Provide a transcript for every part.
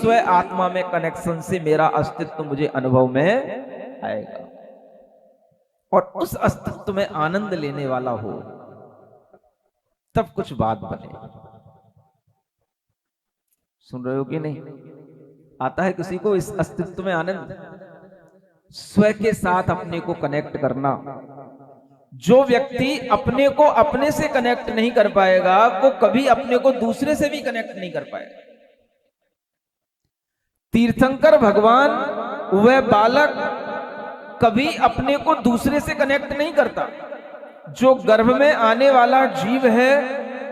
स्व आत्मा में कनेक्शन से मेरा अस्तित्व मुझे अनुभव में आएगा और उस अस्तित्व में आनंद लेने वाला हो, तब कुछ बात बने। सुन रहे हो कि नहीं? आता है किसी को इस अस्तित्व में आनंद? स्व के साथ अपने को कनेक्ट करना। जो व्यक्ति अपने को अपने से कनेक्ट नहीं कर पाएगा, वो कभी अपने को दूसरे से भी कनेक्ट नहीं कर पाएगा। तीर्थंकर भगवान, वह बालक कभी अपने को दूसरे से कनेक्ट नहीं करता। जो गर्भ में आने वाला जीव है,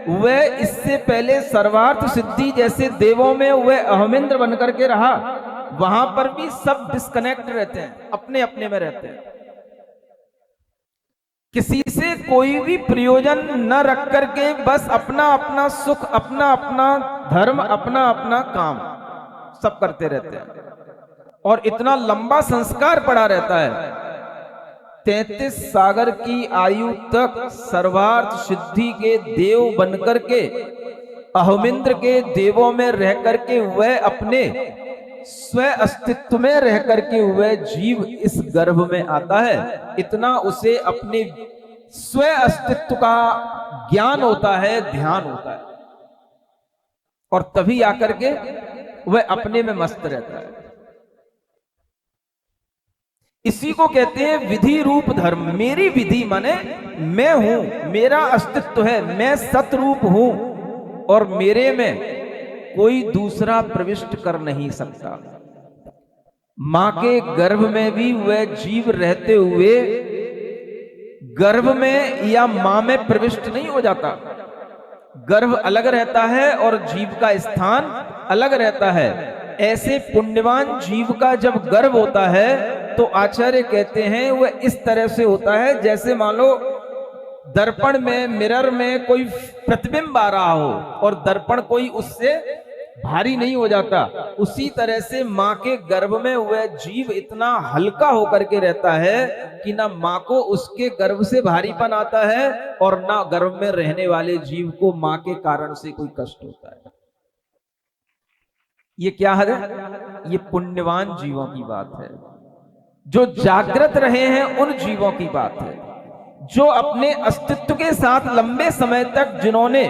वह इससे पहले सर्वार्थ सिद्धि जैसे देवों में वह अहमिंद्र बनकर के रहा, वहां पर भी सब डिस्कनेक्ट रहते हैं, अपने अपने में रहते हैं। किसी से कोई भी प्रयोजन न रख करके बस अपना अपना सुख, अपना अपना धर्म, अपना अपना काम सब करते रहते हैं। और इतना लंबा संस्कार पड़ा रहता है, 33 सागर की आयु तक सर्वार्थ सिद्धि के देव बनकर के, अहमिंद्र के देवों में रह करके वह अपने स्व अस्तित्व में रह करके वह जीव इस गर्भ में आता है। इतना उसे अपने स्व अस्तित्व का ज्ञान होता है, ध्यान होता है, और तभी आकर के वह अपने में मस्त रहता है। इसी को कहते हैं विधि रूप धर्म। मेरी विधि माने मैं हूं, मेरा अस्तित्व है, मैं सतरूप हूं और मेरे में कोई दूसरा प्रविष्ट कर नहीं सकता। मां के गर्भ में भी वह जीव रहते हुए गर्भ में या मां में प्रविष्ट नहीं हो जाता। गर्भ अलग रहता है और जीव का स्थान अलग रहता है। ऐसे पुण्यवान जीव का जब गर्भ होता है तो आचार्य कहते हैं वह इस तरह से होता है जैसे मान लो दर्पण में, मिरर में कोई प्रतिबिंब आ रहा हो और दर्पण कोई उससे भारी नहीं हो जाता। उसी तरह से मां के गर्भ में वह जीव इतना हल्का होकर के रहता है कि ना मां को उसके गर्भ से भारीपन आता है और ना गर्भ में रहने वाले जीव को मां के कारण से कोई कष्ट होता है। ये क्या है? ये पुण्यवान जीवों की बात है। जो जागृत रहे हैं उन जीवों की बात है। जो अपने अस्तित्व के साथ लंबे समय तक जिन्होंने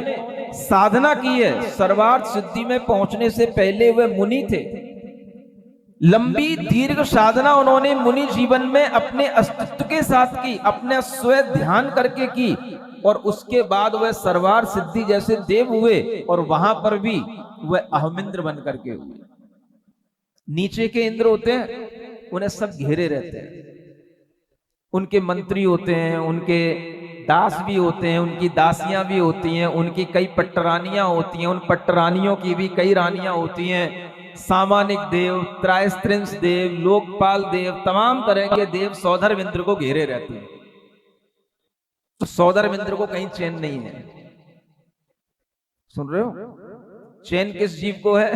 साधना की है, सर्वार्थ सिद्धि में पहुंचने से पहले वे मुनि थे। लंबी दीर्घ साधना उन्होंने मुनि जीवन में अपने अस्तित्व के साथ की, अपने स्व ध्यान करके की, और उसके बाद वह सर्वार्थ सिद्धि जैसे देव हुए और वहां पर भी वह अहमिंद्र बन करके हुए। नीचे के इंद्र होते हैं, उन्हें सब घेरे रहते हैं, उनके मंत्री होते हैं, उनके दास भी होते हैं, उनकी दासियां भी होती हैं, उनकी कई पट्टरानियां होती हैं, उन पट्टरानियों की भी कई रानियां होती हैं। सामानिक देव, त्रायस्त्रिंश देव, लोकपाल देव, तमाम तरह के देव सौधर इंद्र को घेरे रहते हैं। तो सौधर इंद्र को कहीं चैन नहीं है। सुन रहे हो? चैन किस जीव को है?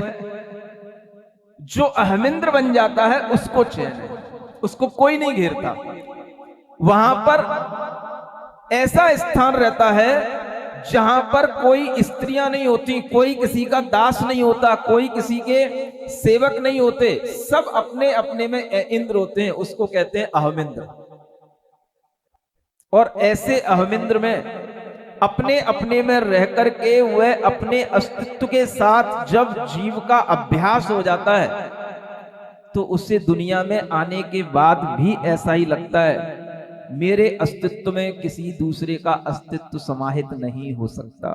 जो अहमिंद्र बन जाता है उसको चैन है, उसको कोई नहीं घेरता। वहां पर ऐसा स्थान रहता है जहां पर कोई स्त्रियां नहीं होती, कोई किसी का दास नहीं होता, कोई किसी के सेवक नहीं होते, सब अपने अपने में इंद्र होते हैं। उसको कहते हैं अहमिंद्र। और ऐसे अहमिंद्र में अपने अपने में रह करके वह अपने अस्तित्व के साथ जब जीव का अभ्यास हो जाता है तो उसे दुनिया में आने के बाद भी ऐसा ही लगता है, मेरे अस्तित्व में किसी दूसरे का अस्तित्व समाहित नहीं हो सकता।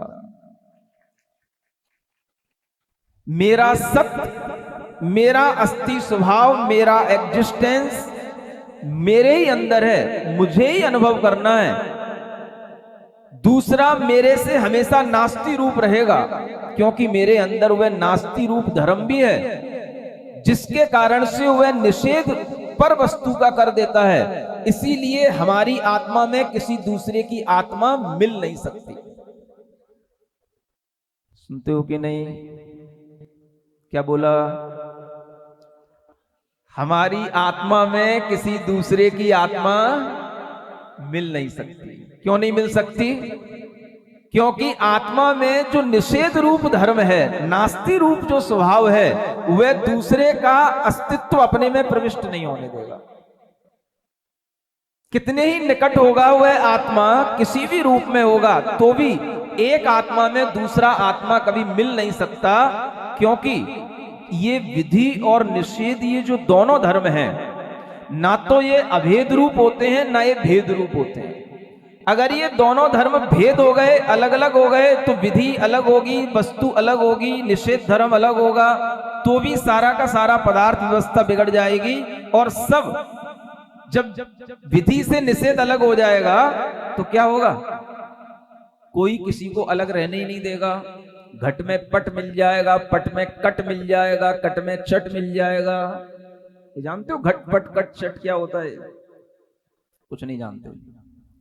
मेरा सत्य, मेरा अस्थि स्वभाव, मेरा एग्जिस्टेंस मेरे ही अंदर है, मुझे ही अनुभव करना है। दूसरा मेरे से हमेशा नास्ति रूप रहेगा, क्योंकि मेरे अंदर वह नास्ति रूप धर्म भी है जिसके कारण से वह निषेध पर वस्तु का कर देता है। इसीलिए हमारी आत्मा में किसी दूसरे की आत्मा मिल नहीं सकती। सुनते हो कि नहीं? क्या बोला? हमारी आत्मा में किसी दूसरे की आत्मा मिल नहीं सकती। क्यों नहीं मिल सकती? क्योंकि आत्मा में जो निषेध रूप धर्म है, नास्ति रूप जो स्वभाव है, वह दूसरे का अस्तित्व अपने में प्रविष्ट नहीं होने देगा। कितने ही निकट होगा वह आत्मा, किसी भी रूप में होगा, तो भी एक आत्मा में दूसरा आत्मा कभी मिल नहीं सकता, क्योंकि ये विधि और निषेध, ये जो दोनों धर्म हैं, ना तो ये अभेद रूप होते हैं, ना ये भेद रूप होते हैं। अगर ये दोनों धर्म भेद हो गए, अलग अलग हो गए, तो विधि अलग होगी, वस्तु अलग होगी, निषेध धर्म अलग होगा, तो भी सारा का सारा पदार्थ व्यवस्था बिगड़ जाएगी। और सब जब विधि से निषेध अलग हो जाएगा तो क्या होगा? कोई किसी को अलग रहने ही नहीं देगा। घट में पट मिल जाएगा, पट में कट मिल जाएगा, कट में चट मिल जाएगा। ये जानते हो घट पट कट चट क्या होता है? कुछ नहीं जानते।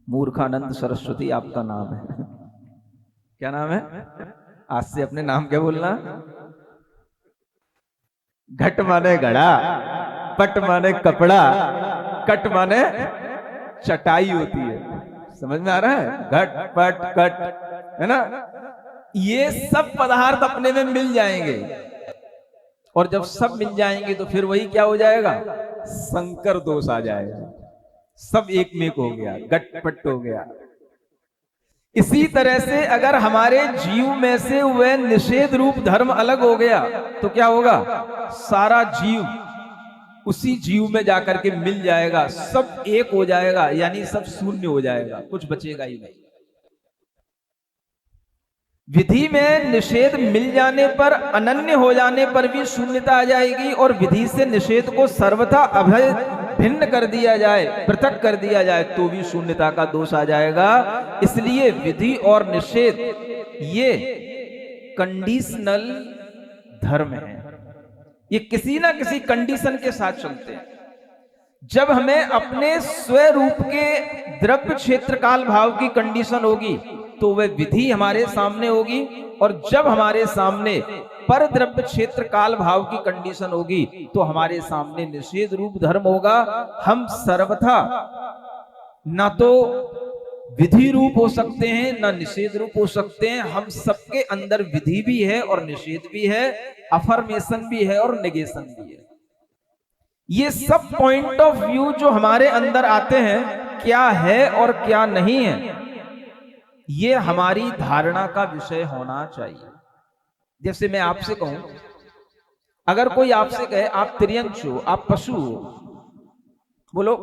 मूर्खानंद सरस्वती आपका नाम है। क्या नाम है? आज से अपने नाम क्या बोलना? घट माने घड़ा, पट माने कपड़ा, कट माने चटाई होती है। समझ में आ रहा है? घट पट कट, है ना? ये सब पदार्थ अपने में मिल जाएंगे, और जब सब मिल जाएंगे तो फिर वही क्या हो जाएगा? संकर दोष आ जाएगा। सब एक में हो गया, गटपट हो गया। इसी तरह से अगर हमारे जीव में से वह निषेध रूप धर्म अलग हो गया तो क्या होगा? सारा जीव उसी जीव में जाकर के मिल जाएगा, सब एक हो जाएगा, यानी सब शून्य हो जाएगा, कुछ बचेगा ही नहीं। विधि में निषेध मिल जाने पर, अनन्य हो जाने पर भी शून्यता आ जाएगी, और विधि से निषेध को सर्वथा अभय भिन्न कर दिया जाए, पृथक कर दिया जाए, तो भी शून्यता का दोष आ जाएगा। इसलिए विधि और निषेध ये कंडीशनल धर्म है, ये किसी ना किसी कंडीशन के साथ चलते हैं। जब हमें अपने स्वरूप के द्रव्य क्षेत्र काल भाव की कंडीशन होगी तो वह विधि हमारे सामने होगी, और जब हमारे सामने पर द्रव्य क्षेत्र काल भाव की कंडीशन होगी तो हमारे सामने निषेध रूप धर्म होगा। हम सर्वथा ना तो विधि रूप हो सकते हैं, ना निषेध रूप हो सकते हैं। हम सबके अंदर विधि भी है और निषेध भी है, अफर्मेशन भी है और नेगेशन भी है। ये सब पॉइंट ऑफ व्यू जो हमारे अंदर आते हैं, क्या है और क्या नहीं है, ये हमारी धारणा का विषय होना चाहिए। जैसे मैं आपसे कहूं, अगर कोई आपसे कहे आप त्रियंश हो, आप पशु हो, बोलो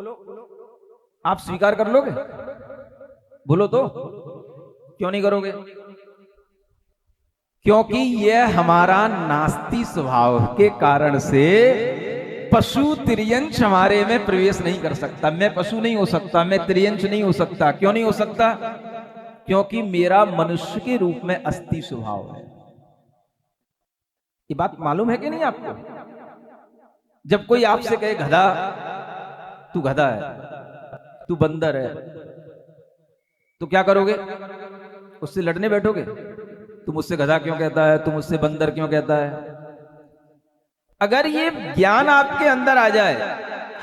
आप स्वीकार कर लोगे? बोलो तो, क्यों नहीं करोगे? क्योंकि यह हमारा नास्ति स्वभाव के कारण से पशु त्रियंश हमारे में प्रवेश नहीं कर सकता। मैं पशु नहीं हो सकता, मैं त्रियंश नहीं हो सकता। क्यों नहीं हो सकता? क्योंकि मेरा मनुष्य के रूप में अस्थि स्वभाव है। ये बात मालूम है कि नहीं आपको? जब कोई आपसे कहे गधा, तू गधा है, तू बंदर है, तो क्या करोगे? उससे लड़ने बैठोगे? तू मुझसे गधा क्यों कहता है, तू मुझसे बंदर क्यों कहता है? अगर ये ज्ञान आपके अंदर आ जाए,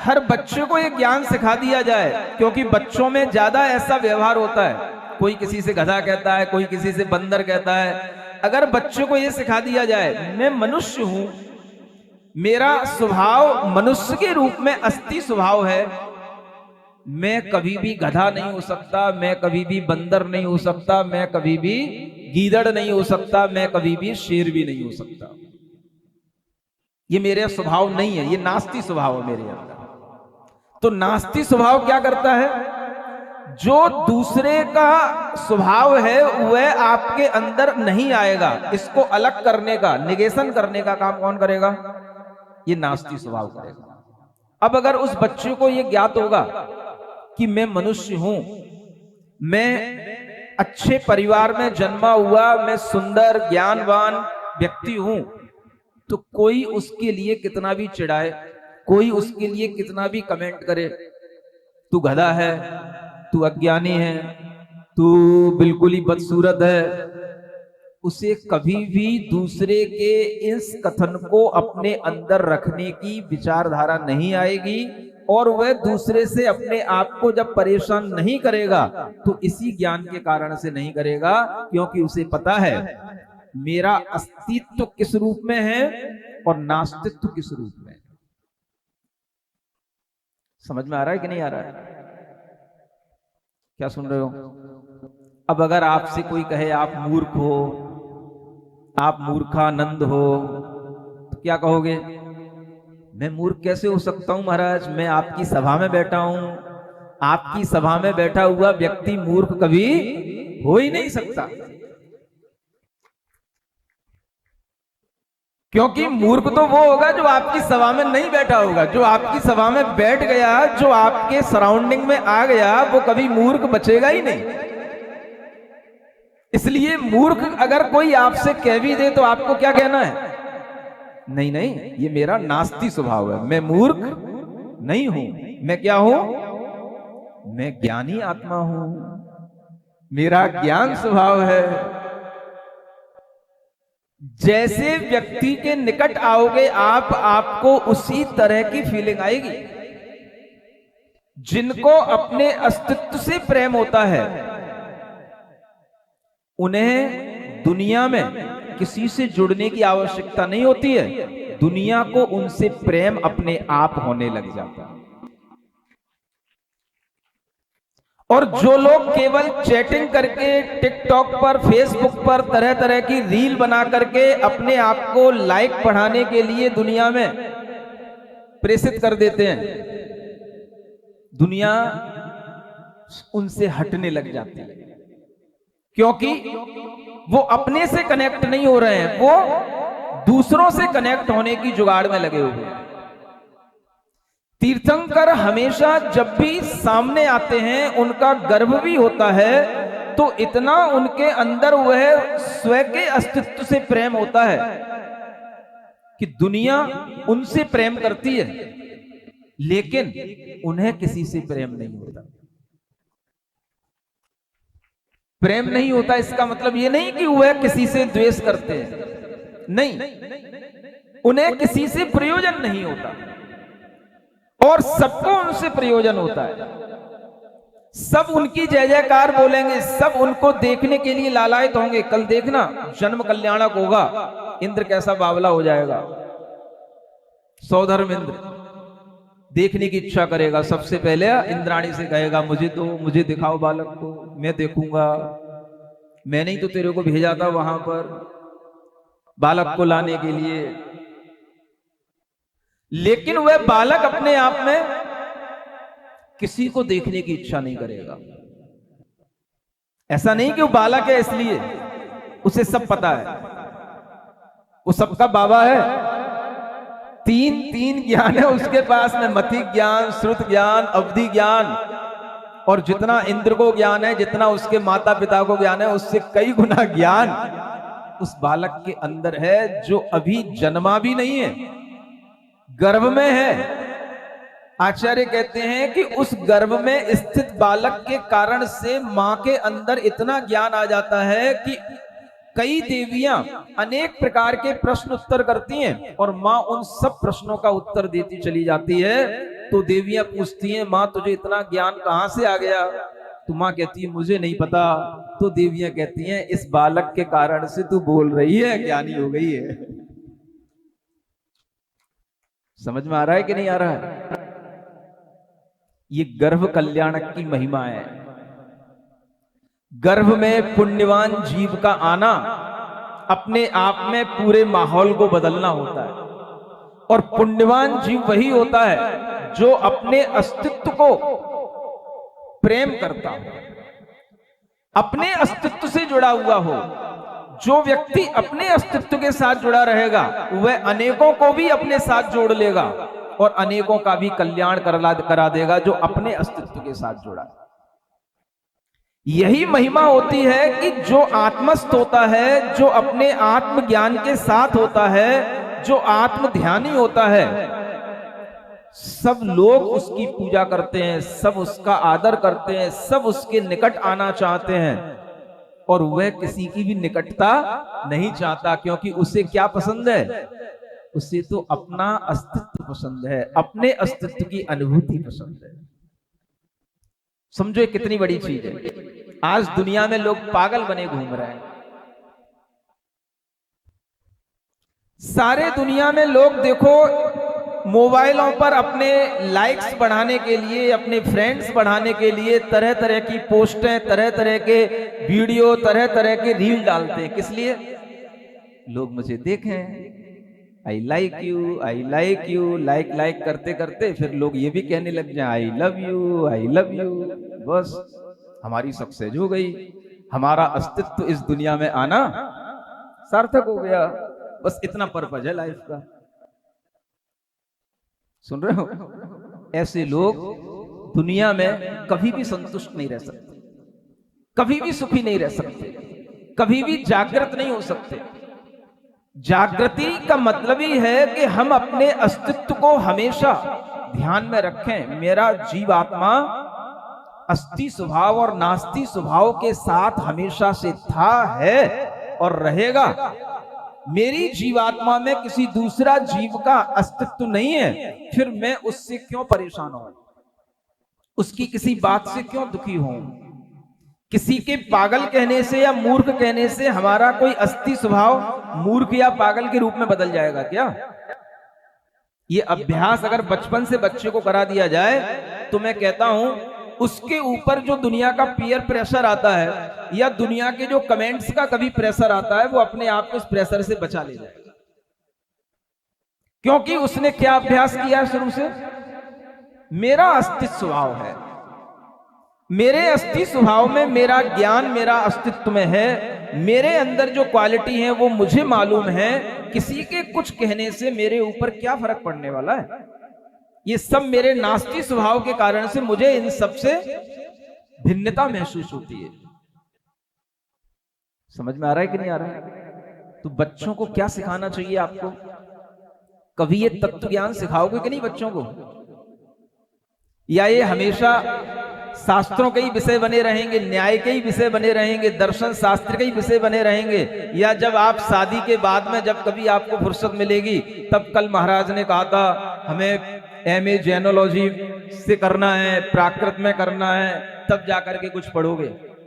हर बच्चे को ये ज्ञान सिखा दिया जाए, क्योंकि बच्चों में ज्यादा ऐसा व्यवहार होता है, कोई किसी से गधा कहता है, कोई किसी से बंदर कहता है। अगर बच्चों को ये सिखा दिया जाए मैं मनुष्य हूं, मेरा स्वभाव मनुष्य के रूप में अस्थि स्वभाव है, मैं कभी भी गधा नहीं हो सकता, मैं कभी भी बंदर नहीं हो सकता, मैं कभी भी गीदड़ नहीं हो सकता, मैं कभी भी शेर भी नहीं हो सकता, ये मेरा स्वभाव नहीं है, ये नास्ति स्वभाव है मेरे अंदर। तो नास्ति स्वभाव क्या करता है? जो दूसरे का स्वभाव है वह आपके अंदर नहीं आएगा, इसको अलग करने का, निगेशन करने का काम कौन करेगा? ये नास्ति स्वभाव करेगा। अब अगर उस बच्चे को यह ज्ञात होगा कि मैं मनुष्य हूं, मैं अच्छे परिवार में जन्मा हुआ, मैं सुंदर ज्ञानवान व्यक्ति हूं, तो कोई उसके लिए कितना भी चिढ़ाए, कोई उसके लिए कितना भी कमेंट करे, तू गधा है, तू अज्ञानी है, तू बिल्कुल ही बदसूरत है, उसे कभी भी दूसरे के इस कथन को अपने अंदर रखने की विचारधारा नहीं आएगी, और वह दूसरे से अपने आप को जब परेशान नहीं करेगा तो इसी ज्ञान के कारण से नहीं करेगा, क्योंकि उसे पता है मेरा अस्तित्व किस रूप में है और नास्तित्व किस रूप में है। समझ में आ रहा है कि नहीं आ रहा है? क्या सुन रहे हो? अब अगर आपसे कोई कहे आप मूर्ख हो, आप मूर्खानंद हो, तो क्या कहोगे? मैं मूर्ख कैसे हो सकता हूं महाराज, मैं आपकी सभा में बैठा हूं। आपकी सभा में बैठा हुआ व्यक्ति मूर्ख कभी हो ही नहीं सकता, क्योंकि मूर्ख तो वो होगा जो आपकी सभा में नहीं बैठा होगा। जो आपकी सभा में बैठ गया, जो आपके सराउंडिंग में आ गया, वो कभी मूर्ख बचेगा ही नहीं। इसलिए मूर्ख अगर कोई आपसे कह भी दे तो आपको क्या कहना है? नहीं नहीं, ये मेरा नास्ती स्वभाव है, मैं मूर्ख नहीं हूं। मैं क्या हूं? मैं ज्ञानी आत्मा हूं, मेरा ज्ञान स्वभाव है। जैसे व्यक्ति के निकट आओगे आप, आपको उसी तरह की फीलिंग आएगी। जिनको अपने अस्तित्व से प्रेम होता है उन्हें दुनिया में किसी से जुड़ने की आवश्यकता नहीं होती है, दुनिया को उनसे प्रेम अपने आप होने लग जाता है। और जो लोग केवल चैटिंग करके टिकटॉक पर, फेसबुक पर तरह तरह की रील बना करके अपने आप को लाइक बढ़ाने के लिए दुनिया में प्रेषित कर देते हैं, दुनिया उनसे हटने लग जाती है, क्योंकि वो अपने से कनेक्ट नहीं हो रहे हैं, वो दूसरों से कनेक्ट होने की जुगाड़ में लगे हुए हैं। तीर्थंकर हमेशा जब भी सामने आते हैं उनका गर्व भी होता है, तो इतना उनके अंदर वह स्वयं के अस्तित्व से प्रेम होता है कि दुनिया उनसे प्रेम करती है, लेकिन उन्हें किसी से प्रेम नहीं होता। प्रेम नहीं होता इसका मतलब यह नहीं कि वह किसी से द्वेष करते हैं, नहीं, उन्हें किसी से प्रयोजन नहीं होता और सबको उनसे प्रयोजन होता है। सब उनकी जय जयकार बोलेंगे, सब उनको देखने के लिए लालायित होंगे। कल देखना जन्म कल्याणक होगा, इंद्र कैसा बावला हो जाएगा। सौधर्म इंद्र देखने की इच्छा करेगा, सबसे पहले इंद्राणी से कहेगा मुझे तो, मुझे दिखाओ बालक को, मैं देखूंगा। मैंने ही तो तेरे को भेजा था वहां पर बालक को लाने के लिए। लेकिन वह बालक अपने आप में किसी को देखने की इच्छा नहीं करेगा। ऐसा नहीं कि वो बालक है इसलिए, उसे सब पता है, वो सबका बाबा है। तीन ज्ञान है उसके पास में, मति ज्ञान, श्रुत ज्ञान, अवधि ज्ञान, और जितना इंद्र को ज्ञान है, जितना उसके माता पिता को ज्ञान है, उससे कई गुना ज्ञान उस बालक के अंदर है, जो अभी जन्मा भी नहीं है, गर्भ में है। आचार्य कहते हैं कि उस गर्भ में स्थित बालक के कारण से मां के अंदर इतना ज्ञान आ जाता है कि कई देवियां अनेक प्रकार के प्रश्न उत्तर करती हैं और मां उन सब प्रश्नों का उत्तर देती चली जाती है। तो देवियां पूछती हैं मां तुझे इतना ज्ञान कहां से आ गया? तो मां कहती है मुझे नहीं पता। तो देवियां कहती हैं इस बालक के कारण से तू बोल रही है, ज्ञानी हो गई है। समझ में आ रहा है कि नहीं आ रहा है? ये गर्भ कल्याणक की महिमा है। गर्भ में पुण्यवान जीव का आना अपने आप में पूरे माहौल को बदलना होता है। और पुण्यवान जीव वही होता है जो अपने अस्तित्व को प्रेम करता हो, अपने अस्तित्व से जुड़ा हुआ हो। जो व्यक्ति अपने अस्तित्व के साथ जुड़ा रहेगा वह अनेकों को भी अपने साथ जोड़ लेगा और अनेकों का भी कल्याण करा देगा जो अपने अस्तित्व के साथ जुड़ा। यही महिमा होती है कि जो आत्मस्थ होता है, जो अपने आत्मज्ञान के साथ होता है, जो आत्म ध्यानी होता है, सब लोग उसकी पूजा करते हैं, सब उसका आदर करते हैं, सब उसके निकट आना चाहते हैं और वह किसी की भी निकटता नहीं चाहता, क्योंकि उसे क्या पसंद है? उसे तो अपना अस्तित्व पसंद है, अपने अस्तित्व की अनुभूति पसंद है। समझो ये कितनी बड़ी चीज है। आज दुनिया में लोग पागल बने घूम रहे हैं। सारे दुनिया में लोग देखो मोबाइलों पर अपने लाइक्स बढ़ाने के लिए, अपने फ्रेंड्स बढ़ाने के लिए तरह तरह की पोस्टें, तरह तरह के वीडियो, तरह तरह के रील डालते हैं। किस लिए? लोग मुझे देखें, I like you, I like you, like like करते करते फिर लोग ये भी कहने लग जाए I love you, I love you. बस हमारी सक्सेस हो गई, हमारा अस्तित्व इस दुनिया में आना सार्थक हो गया। बस इतना पर्पज है लाइफ का। सुन रहे हो? ऐसे लोग दुनिया में कभी भी संतुष्ट नहीं रह सकते, कभी भी सुखी नहीं रह सकते, कभी भी जागृत नहीं हो सकते। जागृति का मतलब ही है कि हम अपने अस्तित्व को हमेशा ध्यान में रखें। मेरा जीवात्मा अस्थि स्वभाव और नास्ति स्वभाव के साथ हमेशा से था, है और रहेगा। मेरी जीवात्मा में किसी दूसरा जीव का अस्तित्व नहीं है, फिर मैं उससे क्यों परेशान हूं, उसकी किसी बात से क्यों दुखी हूं? किसी के पागल कहने से या मूर्ख कहने से हमारा कोई अस्थि स्वभाव मूर्ख या पागल के रूप में बदल जाएगा क्या? ये अभ्यास अगर बचपन से बच्चे को करा दिया जाए तो मैं कहता हूं उसके ऊपर जो दुनिया का पीयर प्रेशर आता है या दुनिया के जो कमेंट्स का कभी प्रेशर आता है, वो अपने आप को इस प्रेशर से बचा ले जाएगा। क्योंकि उसने क्या अभ्यास किया है शुरू से? मेरा अस्तित्व स्वभाव है, मेरे अस्तित्व स्वभाव में मेरा ज्ञान मेरा अस्तित्व में है, मेरे अंदर जो क्वालिटी है वो मुझे मालूम है। किसी के कुछ कहने से मेरे ऊपर क्या फर्क पड़ने वाला है? ये सब मेरे नास्ति स्वभाव के कारण से मुझे इन सब से भिन्नता महसूस होती है। समझ में आ रहा है कि नहीं आ रहा है? तो बच्चों को क्या सिखाना चाहिए आपको? कभी ये तत्व ज्ञान सिखाओगे कि नहीं बच्चों को? या ये हमेशा शास्त्रों के ही विषय बने रहेंगे, न्याय के ही विषय बने रहेंगे, दर्शन शास्त्र के ही विषय बने रहेंगे? या जब आप शादी के बाद में जब कभी आपको फुर्सत मिलेगी, तब कल महाराज ने कहा था हमें एमए जेनोलॉजी से करना है, प्राकृत में करना है, तब जाकर के कुछ पढ़ोगे।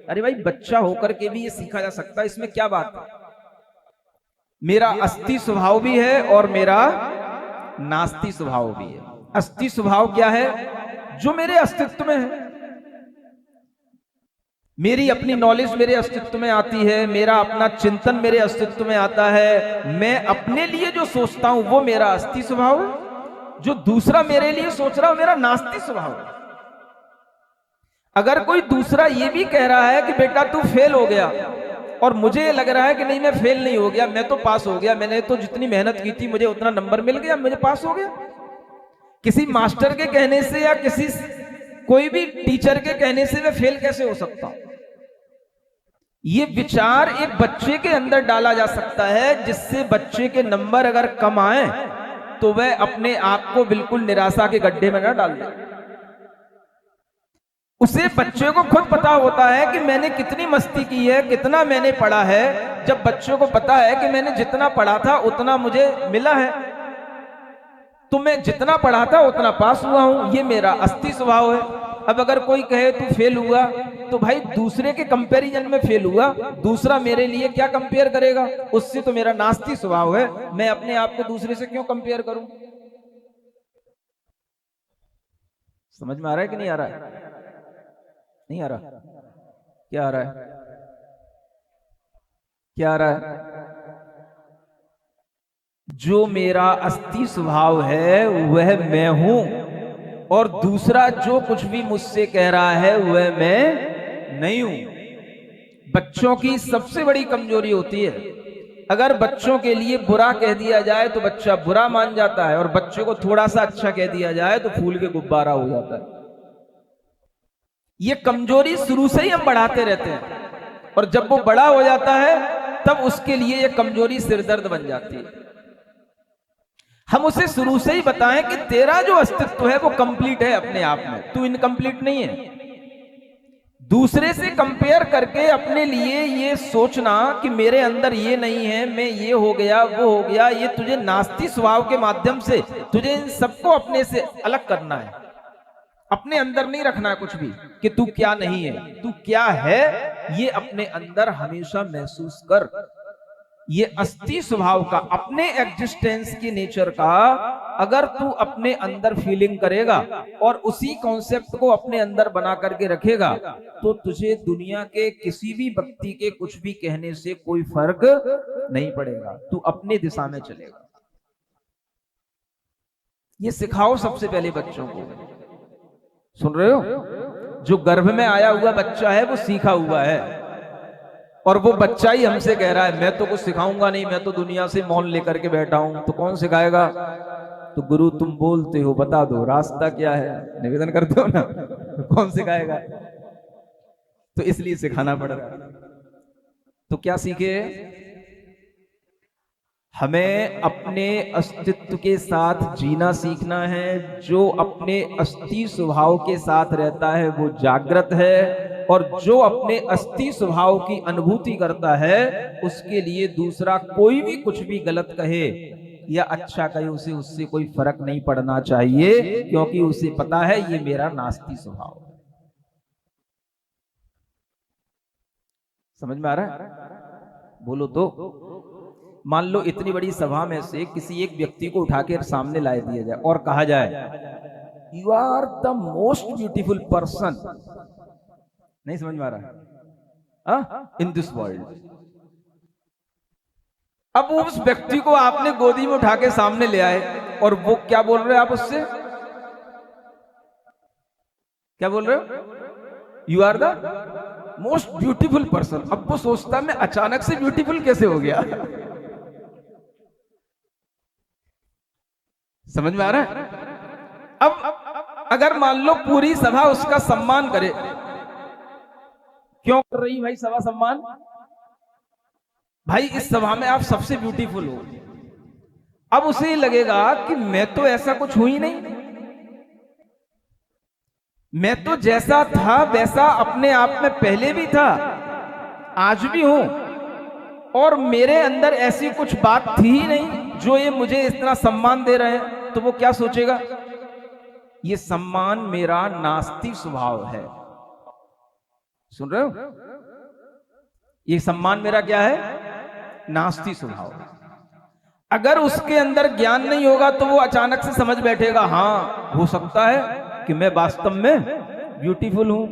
अरे भाई, बच्चा होकर के भी ये सीखा जा सकता है, इसमें क्या बात है? मेरा अस्थि स्वभाव भी है और मेरा नास्ति स्वभाव भी है। अस्थि स्वभाव क्या है? जो मेरे अस्तित्व में है, मेरी अपनी नॉलेज मेरे अस्तित्व में आती है, मेरा अपना चिंतन मेरे अस्तित्व में आता है, मैं अपने लिए जो सोचता हूं वो मेरा अस्थि स्वभाव है, जो दूसरा मेरे लिए सोच रहा हो मेरा नास्ति स्वभाव है। अगर कोई दूसरा ये भी कह रहा है कि बेटा तू फेल हो गया, और मुझे लग रहा है कि नहीं मैं फेल नहीं हो गया, मैं तो पास हो गया, मैंने तो जितनी मेहनत की थी मुझे उतना नंबर मिल गया, मुझे पास हो गया। किसी मास्टर के कहने से या किसी कोई भी टीचर के कहने से मैं फेल कैसे हो सकता हूं? ये विचार एक बच्चे के अंदर डाला जा सकता है, जिससे बच्चे के नंबर अगर कम आए तो वह अपने आप को बिल्कुल निराशा के गड्ढे में न डाल दे। उसे बच्चे को खुद पता होता है कि मैंने कितनी मस्ती की है, कितना मैंने पढ़ा है। जब बच्चों को पता है कि मैंने जितना पढ़ा था उतना मुझे मिला है, तो मैं जितना पढ़ा था उतना पास हुआ हूं, ये मेरा अस्थि स्वभाव है। अब अगर कोई कहे तू फेल हुआ, तो भाई दूसरे के कंपैरिजन में फेल हुआ, दूसरा मेरे लिए क्या कंपेयर करेगा? उससे तो मेरा नास्ति स्वभाव है, मैं अपने आप को दूसरे से क्यों कंपेयर करूं? समझ में आ रहा है कि नहीं आ रहा है? नहीं आ रहा? क्या आ रहा है? क्या आ रहा है? जो मेरा अस्थि स्वभाव है वह मैं हूं, और दूसरा जो कुछ भी मुझसे कह रहा है वह मैं नहीं हूं। बच्चों की सबसे बड़ी कमजोरी होती है, अगर बच्चों के लिए बुरा कह दिया जाए तो बच्चा बुरा मान जाता है, और बच्चे को थोड़ा सा अच्छा कह दिया जाए तो फूल के गुब्बारा हो जाता है। ये कमजोरी शुरू से ही हम बढ़ाते रहते हैं, और जब वो बड़ा हो जाता है तब उसके लिए ये कमजोरी सिरदर्द बन जाती है। हम उसे शुरू से ही बताएं कि तेरा जो अस्तित्व है वो कंप्लीट है अपने आप में, तू इनकम्प्लीट नहीं है। दूसरे से कंपेयर करके अपने लिए ये सोचना कि मेरे अंदर ये नहीं है, मैं ये हो गया वो हो गया, ये तुझे नास्ती स्वभाव के माध्यम से तुझे इन सबको अपने से अलग करना है। अपने अंदर नहीं रखना है कुछ भी कि तू क्या नहीं है, तू क्या है ये अपने अंदर हमेशा महसूस कर। ये अस्थि स्वभाव का, अपने एग्जिस्टेंस की नेचर का अगर तू अपने अंदर फीलिंग करेगा और उसी कॉन्सेप्ट को अपने अंदर बना करके रखेगा, तो तुझे दुनिया के किसी भी व्यक्ति के कुछ भी कहने से कोई फर्क नहीं पड़ेगा, तू अपने दिशा में चलेगा। ये सिखाओ सबसे पहले बच्चों को। सुन रहे हो? जो गर्भ में आया हुआ बच्चा है वो सीखा हुआ है, और वो बच्चा ही हमसे कह रहा है मैं तो कुछ सिखाऊंगा नहीं, मैं तो दुनिया से मौन लेकर के बैठा हूं। तो कौन सिखाएगा? तो गुरु तुम बोलते हो, बता दो रास्ता क्या है, निवेदन करते हो ना, तो कौन सिखाएगा? तो इसलिए सिखाना पड़ रहा है। तो क्या सीखे? हमें अपने अस्तित्व के साथ जीना सीखना है। जो अपने अस्थि स्वभाव के साथ रहता है वो जागृत है, और जो अपने अस्थि स्वभाव की अनुभूति करता है उसके लिए दूसरा कोई भी कुछ भी गलत कहे या अच्छा कहे, उसे उससे कोई फर्क नहीं पड़ना चाहिए, क्योंकि उसे पता है ये मेरा नास्ती स्वभाव है। समझ में आ रहा है? बोलो तो। मान लो इतनी बड़ी सभा में से किसी एक व्यक्ति को उठा के सामने ला दिया जाए और कहा जाए you are the most beautiful person, नहीं समझ में आ रहा, इन दिस वर्ल्ड। अब उस व्यक्ति को आपने गोदी में उठा के सामने ले आए और वो क्या बोल रहे हैं? आप उससे क्या बोल रहे हो? You are the most beautiful person. अब वो सोचता मैं अचानक से ब्यूटीफुल कैसे हो गया? समझ में आ रहा है? अब अगर मान लो पूरी सभा उसका सम्मान करे, क्यों कर रही भाई सभा सम्मान? भाई इस सभा में आप सबसे ब्यूटीफुल हो। अब उसे लगेगा कि मैं तो ऐसा कुछ हूं ही नहीं, मैं तो जैसा था वैसा अपने आप में पहले भी था, आज भी हूं, और मेरे अंदर ऐसी कुछ बात थी ही नहीं जो ये मुझे इतना सम्मान दे रहे हैं। तो वो क्या सोचेगा? ये सम्मान मेरा नास्ती स्वभाव है। सुन रहे हो? ये सम्मान मेरा क्या है? नास्ती स्वभाव। अगर उसके अंदर ज्ञान नहीं होगा तो वो अचानक से समझ बैठेगा हाँ हो सकता है कि मैं वास्तव में ब्यूटीफुल हूं।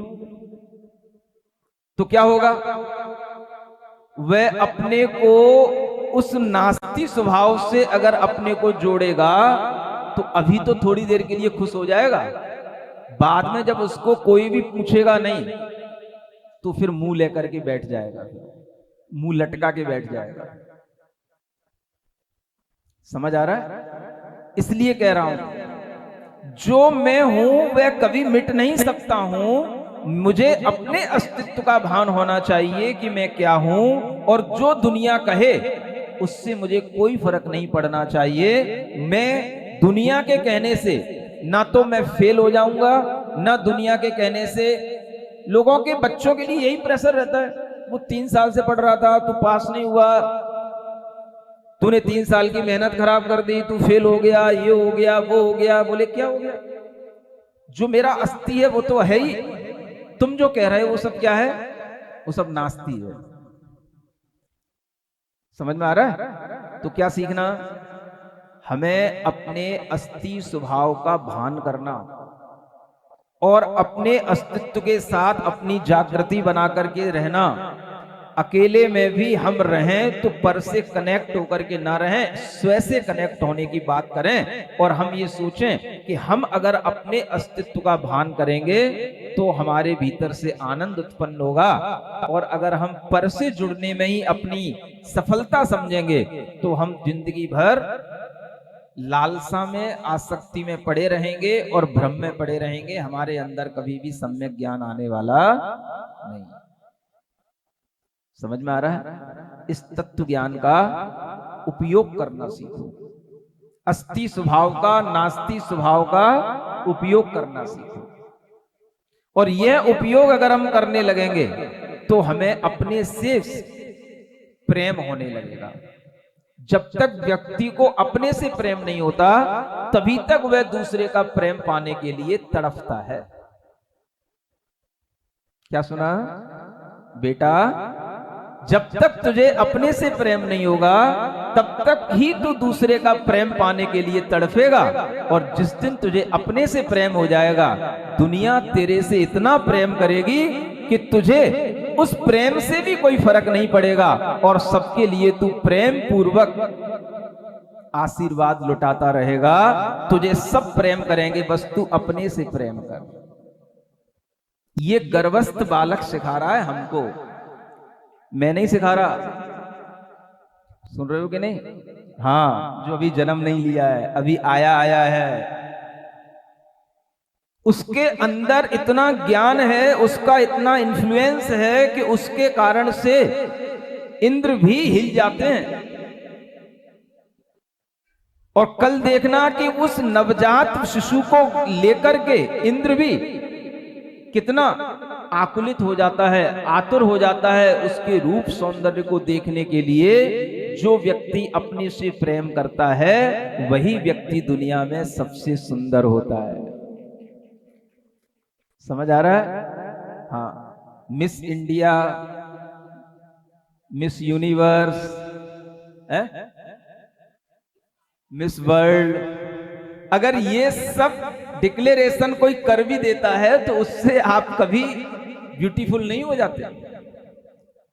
तो क्या होगा? वह अपने को उस नास्ती स्वभाव से अगर अपने को जोड़ेगा तो अभी तो थोड़ी देर के लिए खुश हो जाएगा, बाद में जब उसको कोई भी पूछेगा नहीं तो फिर मुंह लेकर के बैठ जाएगा, मुंह लटका के बैठ जाएगा। समझ आ रहा है? इसलिए कह रहा हूं जो मैं हूं वह कभी मिट नहीं सकता हूं। मुझे अपने अस्तित्व का भान होना चाहिए कि मैं क्या हूं, और जो दुनिया कहे उससे मुझे कोई फर्क नहीं पड़ना चाहिए। मैं दुनिया के कहने से ना तो मैं फेल हो जाऊंगा, ना दुनिया के कहने से। लोगों के बच्चों के लिए यही प्रेशर रहता है, वो 3 साल से पढ़ रहा था, तू पास नहीं हुआ, तूने 3 साल की मेहनत खराब कर दी, तू फेल हो गया, ये हो गया वो हो गया। बोले क्या हो गया? जो मेरा अस्थि है वो तो है ही, तुम जो कह रहे हो वो सब क्या है? वो सब नास्ती है। समझ में आ रहा है? तो क्या सीखना? हमें अपने अस्थि स्वभाव का भान करना और अपने अस्तित्व के साथ अपनी जागृति बना करके रहना। अकेले में भी हम रहें तो पर से कनेक्ट होकर के ना रहें, स्वयं से कनेक्ट होने की बात करें। और हम ये सोचें कि हम अगर अपने अस्तित्व का भान करेंगे तो हमारे भीतर से आनंद उत्पन्न होगा, और अगर हम पर से जुड़ने में ही अपनी सफलता समझेंगे तो हम जिंदगी भर लालसा में, आसक्ति में पड़े रहेंगे और भ्रम में पड़े रहेंगे। हमारे अंदर कभी भी सम्यक ज्ञान आने वाला नहीं। समझ में आ रहा है? इस तत्व ज्ञान का उपयोग करना सीखो। अस्थि स्वभाव का, नास्ति स्वभाव का उपयोग करना सीखो। और यह उपयोग अगर हम करने लगेंगे तो हमें अपने से प्रेम होने लगेगा। जब तक व्यक्ति को अपने से प्रेम नहीं होता, तभी तक वह दूसरे का प्रेम पाने के लिए तड़पता है। क्या सुना बेटा? जब तक तुझे अपने से प्रेम नहीं होगा, तब तक ही तू दूसरे का प्रेम पाने के लिए तड़फेगा। और जिस दिन तुझे अपने से प्रेम हो जाएगा, दुनिया तेरे से इतना प्रेम करेगी कि तुझे उस प्रेम से भी कोई फर्क नहीं पड़ेगा, और सबके लिए तू प्रेम पूर्वक आशीर्वाद लुटाता रहेगा। तुझे सब प्रेम करेंगे, बस तू अपने से प्रेम कर। ये गर्भस्थ बालक सिखा रहा है हमको, मैं नहीं सिखा रहा। सुन रहे हो कि नहीं? हाँ, जो अभी जन्म नहीं लिया है, अभी आया है, उसके अंदर इतना ज्ञान है, उसका इतना इन्फ्लुएंस है कि उसके कारण से इंद्र भी हिल जाते हैं। और कल देखना कि उस नवजात शिशु को लेकर के इंद्र भी कितना आकुलित हो जाता है, आतुर हो जाता है उसके रूप सौंदर्य को देखने के लिए। जो व्यक्ति अपने से प्रेम करता है, वही व्यक्ति दुनिया में सबसे सुंदर होता है। समझ आ रहा है? हाँ, miss India, miss universe, miss world, अगर ये सब डिक्लेरेशन कोई कर भी देता है, तो उससे आप कभी ब्यूटीफुल नहीं हो जाते।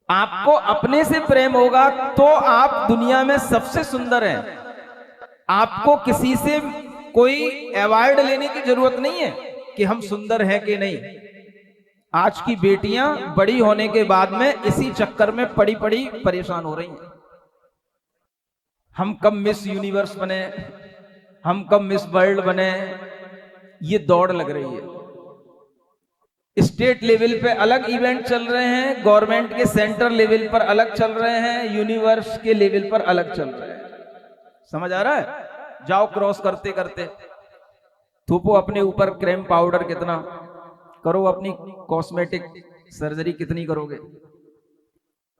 आपको अपने से प्रेम होगा तो आप दुनिया में सबसे सुंदर हैं। आपको किसी से कोई अवार्ड लेने की जरूरत नहीं है कि हम सुंदर हैं कि नहीं। आज की बेटियां बड़ी होने के बाद में इसी चक्कर में पड़ी पड़ी परेशान हो रही हैं। हम कब मिस यूनिवर्स बने, हम कब मिस वर्ल्ड बने, ये दौड़ लग रही है। स्टेट लेवल पे अलग इवेंट चल रहे हैं, गवर्नमेंट के सेंटर लेवल पर अलग चल रहे हैं, यूनिवर्स के लेवल पर अलग चल रहे हैं। समझ आ रहा है? जाओ क्रॉस करते करते थूपो अपने ऊपर क्रीम पाउडर कितना, करो अपनी कॉस्मेटिक सर्जरी कितनी करोगे,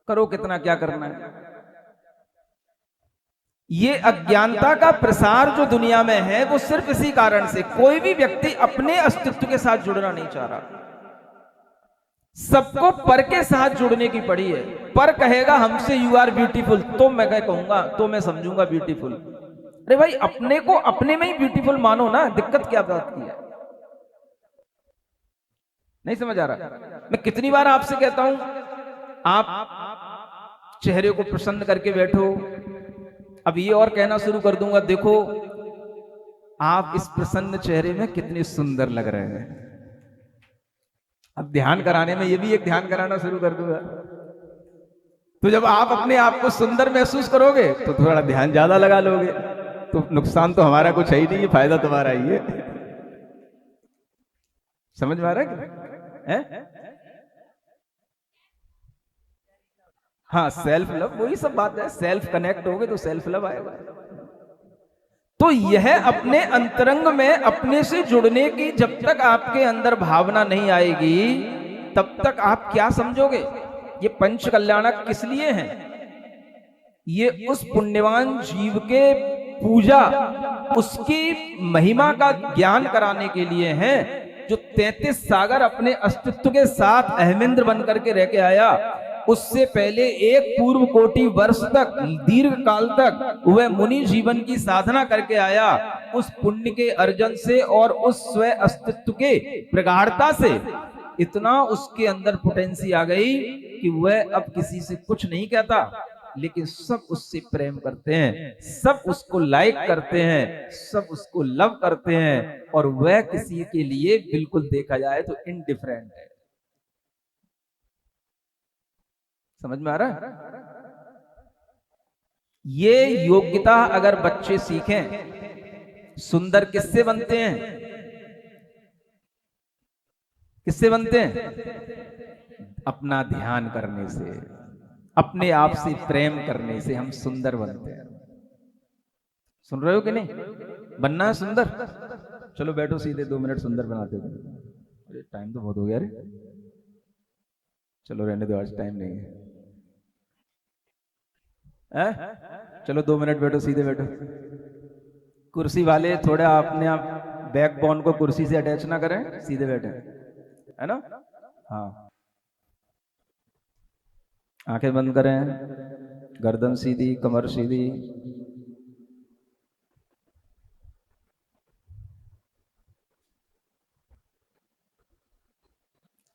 करो कितना, क्या करना है। ये अज्ञानता का प्रसार जो दुनिया में है, वो सिर्फ इसी कारण से। कोई भी व्यक्ति अपने अस्तित्व के साथ जुड़ना नहीं चाह रहा, सबको पर के साथ जुड़ने की पड़ी है। पर कहेगा हमसे यू आर ब्यूटीफुल, तो मैं क्या कहूंगा, तो मैं समझूंगा ब्यूटीफुल। अरे भाई, अपने को अपने में ही ब्यूटीफुल मानो ना, दिक्कत क्या बात की है? नहीं समझ आ रहा? मैं कितनी बार आपसे कहता हूं, आप चेहरे को प्रसन्न करके बैठो। अब ये और कहना शुरू कर दूंगा, देखो आप इस प्रसन्न चेहरे में कितने सुंदर लग रहे हैं। अब ध्यान कराने में ये भी एक ध्यान कराना शुरू कर दूंगा। तो जब आप अपने आप को सुंदर महसूस करोगे, तो थोड़ा ध्यान ज्यादा लगा लोगे, तो नुकसान तो हमारा कुछ है ही नहीं, फायदा तुम्हारा ही है। समझ में आ रहा है? हाँ, सेल्फ लव, वही सब बात है। सेल्फ कनेक्ट होगे तो सेल्फ लव आएगा। तो यह अपने अंतरंग में अपने से जुड़ने की जब तक आपके अंदर भावना नहीं आएगी, तब तक आप क्या समझोगे? ये पंच कल्याणक किस लिए हैं? ये उस पुण्यवान जीव के पूजा, उसकी महिमा का ज्ञान कराने के लिए हैं, जो 33 सागर अपने अस्तित्व के साथ अहमिंद्र बनकर के रह के आया। उससे पहले एक पूर्व कोटि वर्ष तक, दीर्घ काल तक वह मुनि जीवन की साधना करके आया। उस पुण्य के अर्जन से और उस स्व अस्तित्व के प्रगाढ़ता से इतना उसके अंदर पोटेंसी आ गई कि वह अब किसी से कुछ नहीं कहता, लेकिन सब उससे प्रेम करते हैं, सब उसको लाइक करते हैं, सब उसको लव करते हैं, और वह किसी के लिए बिल्कुल देखा जाए तो इनडिफरेंट है। समझ में आ रहा है? ये योग्यता अगर बच्चे सीखें, सुंदर किससे बनते हैं? किससे बनते हैं? अपना ध्यान करने से, अपने आप से प्रेम करने से हम सुंदर बनते हैं। सुन रहे हो कि नहीं? बनना है सुंदर। चलो बैठो सीधे, 2 मिनट सुंदर बनाते हैं। अरे टाइम तो बहुत हो गया रे। चलो रहने दो, आज टाइम नहीं है। चलो 2 मिनट बैठो, सीधे बैठो। कुर्सी वाले थोड़ा अपने आप बैकबोन को कुर्सी से अटैच ना करें, सीधे बैठे, है ना। हाँ, आंखें बंद करें, गर्दन सीधी, कमर सीधी।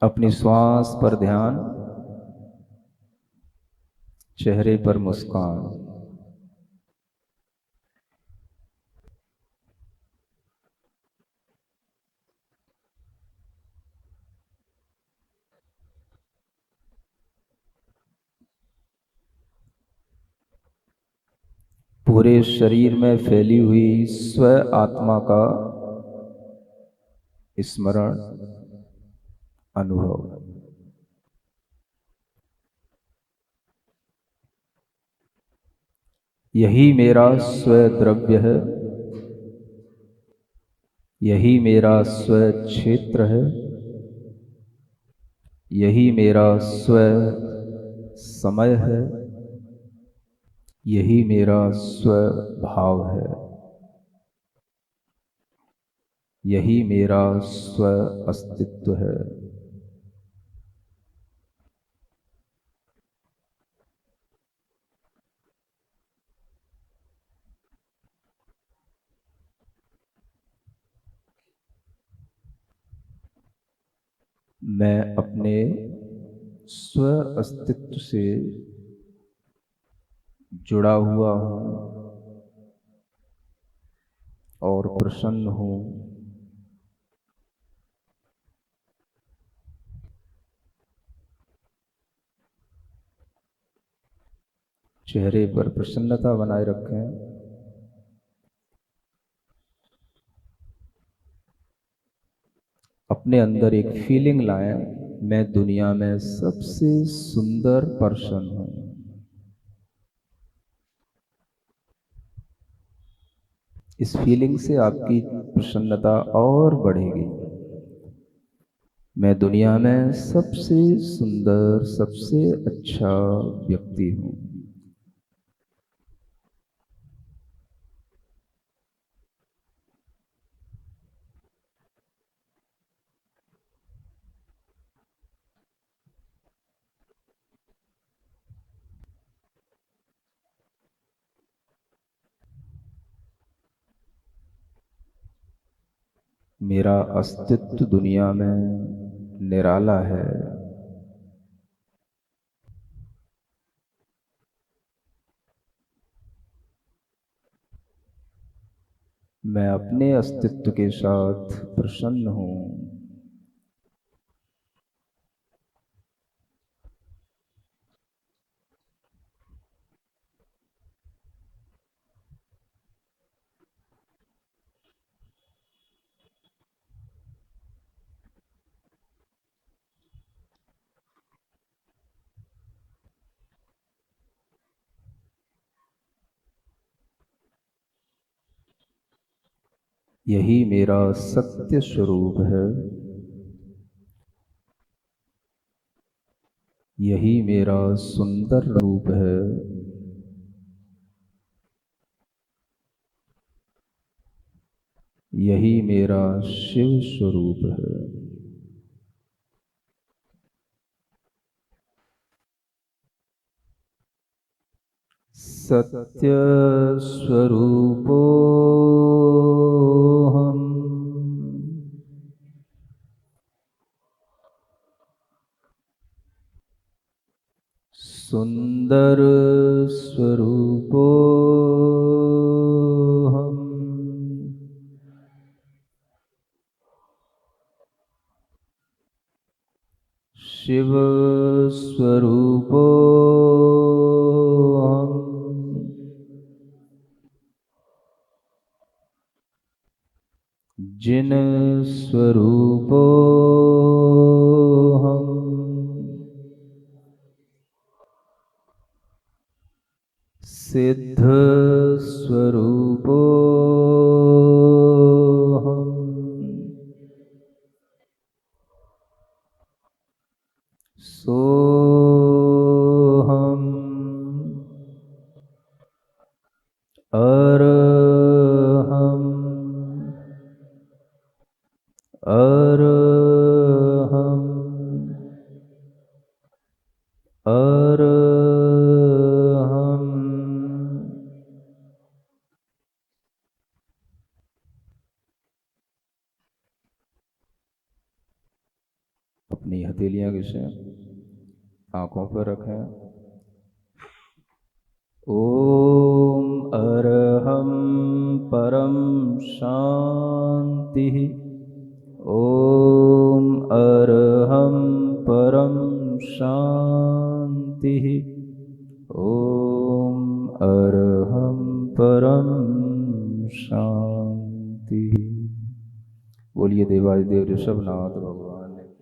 अपनी श्वास पर ध्यान, चेहरे पर मुस्कान। पूरे शरीर में फैली हुई स्व आत्मा का स्मरण अनुभव। यही मेरा स्व द्रव्य है, यही मेरा स्व क्षेत्र है, यही मेरा स्व समय है, यही मेरा स्व भाव है, यही मेरा स्व अस्तित्व है। मैं अपने स्व अस्तित्व से जुड़ा हुआ हूँ और प्रसन्न हूँ। चेहरे पर प्रसन्नता बनाए रखें। अपने अंदर एक फीलिंग लाएं, मैं दुनिया में सबसे सुंदर पर्सन हूं। इस फीलिंग से आपकी प्रसन्नता और बढ़ेगी। मैं दुनिया में सबसे सुंदर, सबसे अच्छा व्यक्ति हूं। मेरा अस्तित्व दुनिया में निराला है। मैं अपने अस्तित्व के साथ प्रसन्न हूं। यही मेरा सत्य स्वरूप है। यही मेरा सुंदर रूप है। यही मेरा शिव स्वरूप है। सत्य स्वरूपो हम। सुंदर स्वरूपो हम। शिव स्वरूपो हम। जिन स्वरूपो हम। सिद्ध स्वरूपो हम। सो अरहं। अपनी हथेलियां घिसे, आंखों पर रखें। ओम अरहं परम शांति। ओम अरहं परम शांति। ओम अरहं परम शांति। बोलिए देवादिदेव ऋषभनाथ भगवान ने।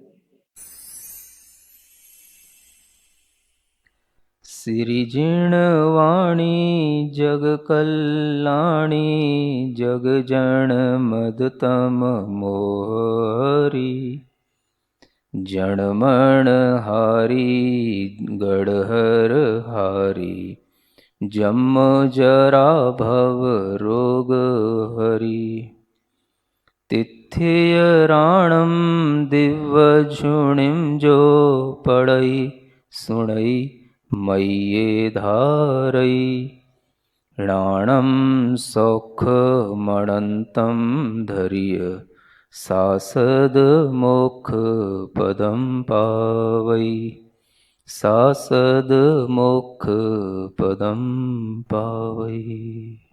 सिरिजिणवाणी जग कल्याणी जग जन मदतम मोहरी। जणमण हारी गढ़हर हारी जम जरा भव रोग हरी। तिथ्य राणम दिव्य झुणिम जो पड़ई सुणई मय्ये धारई। राणम सौख मणंतम धरिय सासद मोक्ष पदम पावई। सासद मोक्ष पदम पावई।